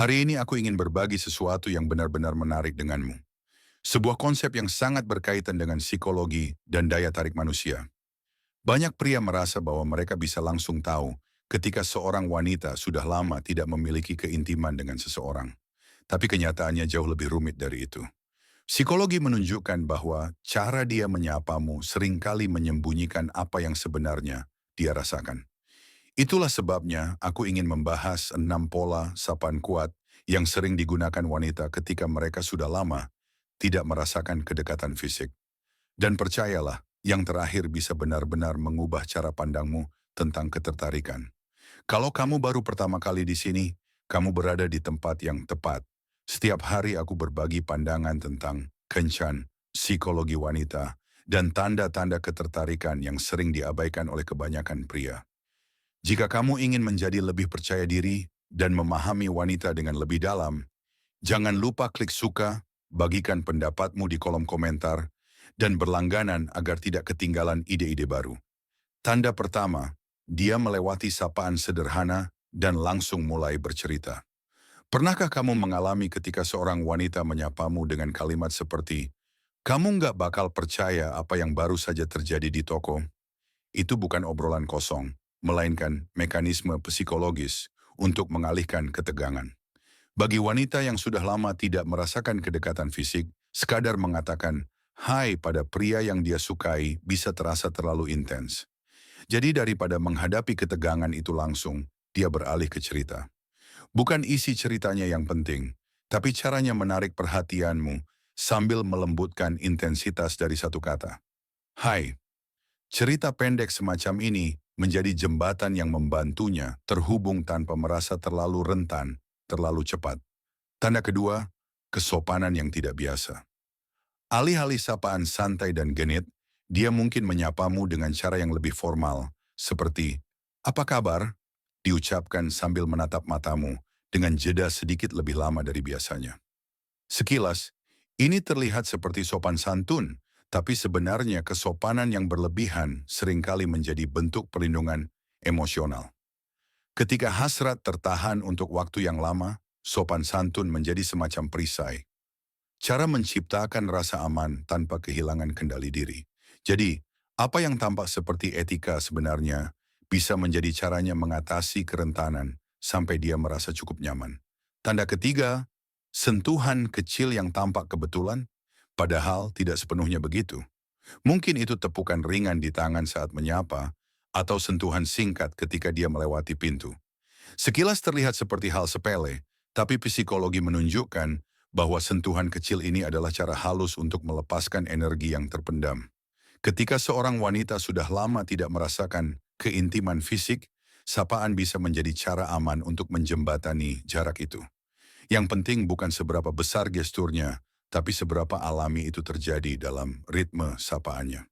Hari ini aku ingin berbagi sesuatu yang benar-benar menarik denganmu. Sebuah konsep yang sangat berkaitan dengan psikologi dan daya tarik manusia. Banyak pria merasa bahwa mereka bisa langsung tahu ketika seorang wanita sudah lama tidak memiliki keintiman dengan seseorang. Tapi kenyataannya jauh lebih rumit dari itu. Psikologi menunjukkan bahwa cara dia menyapamu seringkali menyembunyikan apa yang sebenarnya dia rasakan. Itulah sebabnya aku ingin membahas 6 pola sapaan kuat yang sering digunakan wanita ketika mereka sudah lama tidak merasakan kedekatan fisik. Dan percayalah, yang terakhir bisa benar-benar mengubah cara pandangmu tentang ketertarikan. Kalau kamu baru pertama kali di sini, kamu berada di tempat yang tepat. Setiap hari aku berbagi pandangan tentang kencan, psikologi wanita, dan tanda-tanda ketertarikan yang sering diabaikan oleh kebanyakan pria. Jika kamu ingin menjadi lebih percaya diri dan memahami wanita dengan lebih dalam, jangan lupa klik suka, bagikan pendapatmu di kolom komentar, dan berlangganan agar tidak ketinggalan ide-ide baru. Tanda pertama, dia melewati sapaan sederhana dan langsung mulai bercerita. Pernahkah kamu mengalami ketika seorang wanita menyapamu dengan kalimat seperti, "Kamu nggak bakal percaya apa yang baru saja terjadi di toko"? Itu bukan obrolan kosong, melainkan mekanisme psikologis untuk mengalihkan ketegangan. Bagi wanita yang sudah lama tidak merasakan kedekatan fisik, sekadar mengatakan "hai" pada pria yang dia sukai bisa terasa terlalu intens. Jadi daripada menghadapi ketegangan itu langsung, dia beralih ke cerita. Bukan isi ceritanya yang penting, tapi caranya menarik perhatianmu sambil melembutkan intensitas dari satu kata. "Hai." Cerita pendek semacam ini menjadi jembatan yang membantunya terhubung tanpa merasa terlalu rentan, terlalu cepat. Tanda kedua, kesopanan yang tidak biasa. Alih-alih sapaan santai dan genit, dia mungkin menyapamu dengan cara yang lebih formal, seperti, "Apa kabar?" diucapkan sambil menatap matamu dengan jeda sedikit lebih lama dari biasanya. Sekilas, ini terlihat seperti sopan santun, tapi sebenarnya kesopanan yang berlebihan seringkali menjadi bentuk perlindungan emosional. Ketika hasrat tertahan untuk waktu yang lama, sopan santun menjadi semacam perisai. Cara menciptakan rasa aman tanpa kehilangan kendali diri. Jadi, apa yang tampak seperti etika sebenarnya bisa menjadi caranya mengatasi kerentanan sampai dia merasa cukup nyaman. Tanda ketiga, sentuhan kecil yang tampak kebetulan, padahal tidak sepenuhnya begitu. Mungkin itu tepukan ringan di tangan saat menyapa, atau sentuhan singkat ketika dia melewati pintu. Sekilas terlihat seperti hal sepele, tapi psikologi menunjukkan bahwa sentuhan kecil ini adalah cara halus untuk melepaskan energi yang terpendam. Ketika seorang wanita sudah lama tidak merasakan keintiman fisik, sapaan bisa menjadi cara aman untuk menjembatani jarak itu. Yang penting bukan seberapa besar gesturnya, tapi seberapa alami itu terjadi dalam ritme sapaannya.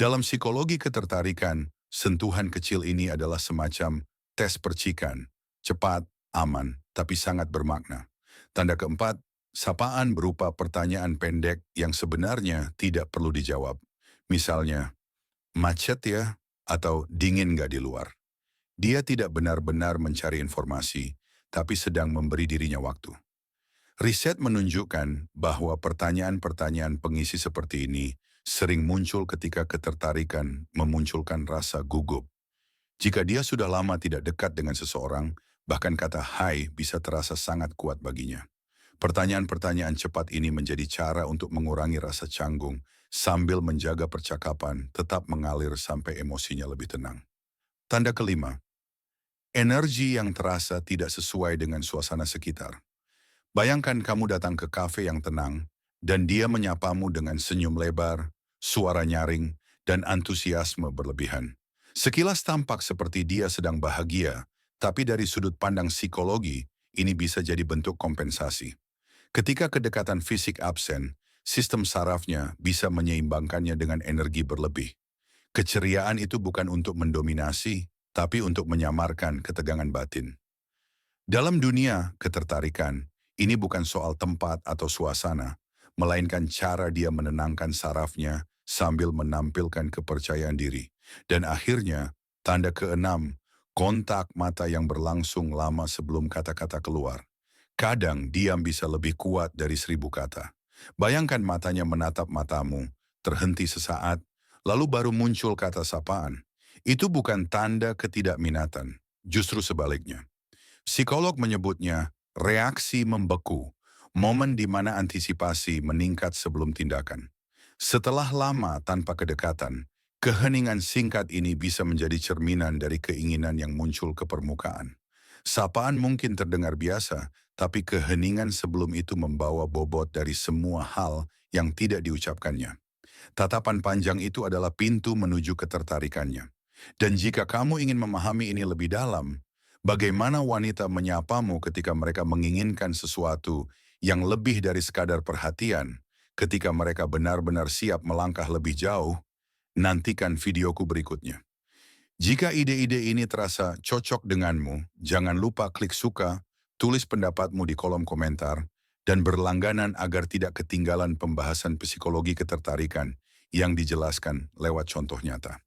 Dalam psikologi ketertarikan, sentuhan kecil ini adalah semacam tes percikan, cepat, aman, tapi sangat bermakna. Tanda keempat, sapaan berupa pertanyaan pendek yang sebenarnya tidak perlu dijawab. Misalnya, "Macet ya?" atau "Dingin nggak di luar?" Dia tidak benar-benar mencari informasi, tapi sedang memberi dirinya waktu. Riset menunjukkan bahwa pertanyaan-pertanyaan pengisi seperti ini sering muncul ketika ketertarikan memunculkan rasa gugup. Jika dia sudah lama tidak dekat dengan seseorang, bahkan kata "hai" bisa terasa sangat kuat baginya. Pertanyaan-pertanyaan cepat ini menjadi cara untuk mengurangi rasa canggung sambil menjaga percakapan tetap mengalir sampai emosinya lebih tenang. Tanda kelima, energi yang terasa tidak sesuai dengan suasana sekitar. Bayangkan kamu datang ke kafe yang tenang, dan dia menyapamu dengan senyum lebar, suara nyaring, dan antusiasme berlebihan. Sekilas tampak seperti dia sedang bahagia, tapi dari sudut pandang psikologi, ini bisa jadi bentuk kompensasi. Ketika kedekatan fisik absen, sistem sarafnya bisa menyeimbangkannya dengan energi berlebih. Keceriaan itu bukan untuk mendominasi, tapi untuk menyamarkan ketegangan batin. Dalam dunia ketertarikan, ini bukan soal tempat atau suasana, melainkan cara dia menenangkan sarafnya sambil menampilkan kepercayaan diri. Dan akhirnya, tanda keenam, kontak mata yang berlangsung lama sebelum kata-kata keluar. Kadang diam bisa lebih kuat dari 1.000 kata. Bayangkan matanya menatap matamu, terhenti sesaat, lalu baru muncul kata sapaan. Itu bukan tanda ketidakminatan, justru sebaliknya. Psikolog menyebutnya reaksi membeku, momen di mana antisipasi meningkat sebelum tindakan. Setelah lama tanpa kedekatan, keheningan singkat ini bisa menjadi cerminan dari keinginan yang muncul ke permukaan. Sapaan mungkin terdengar biasa, tapi keheningan sebelum itu membawa bobot dari semua hal yang tidak diucapkannya. Tatapan panjang itu adalah pintu menuju ketertarikannya. Dan jika kamu ingin memahami ini lebih dalam, bagaimana wanita menyapamu ketika mereka menginginkan sesuatu yang lebih dari sekadar perhatian, ketika mereka benar-benar siap melangkah lebih jauh, nantikan videoku berikutnya. Jika ide-ide ini terasa cocok denganmu, jangan lupa klik suka, tulis pendapatmu di kolom komentar, dan berlangganan agar tidak ketinggalan pembahasan psikologi ketertarikan yang dijelaskan lewat contoh nyata.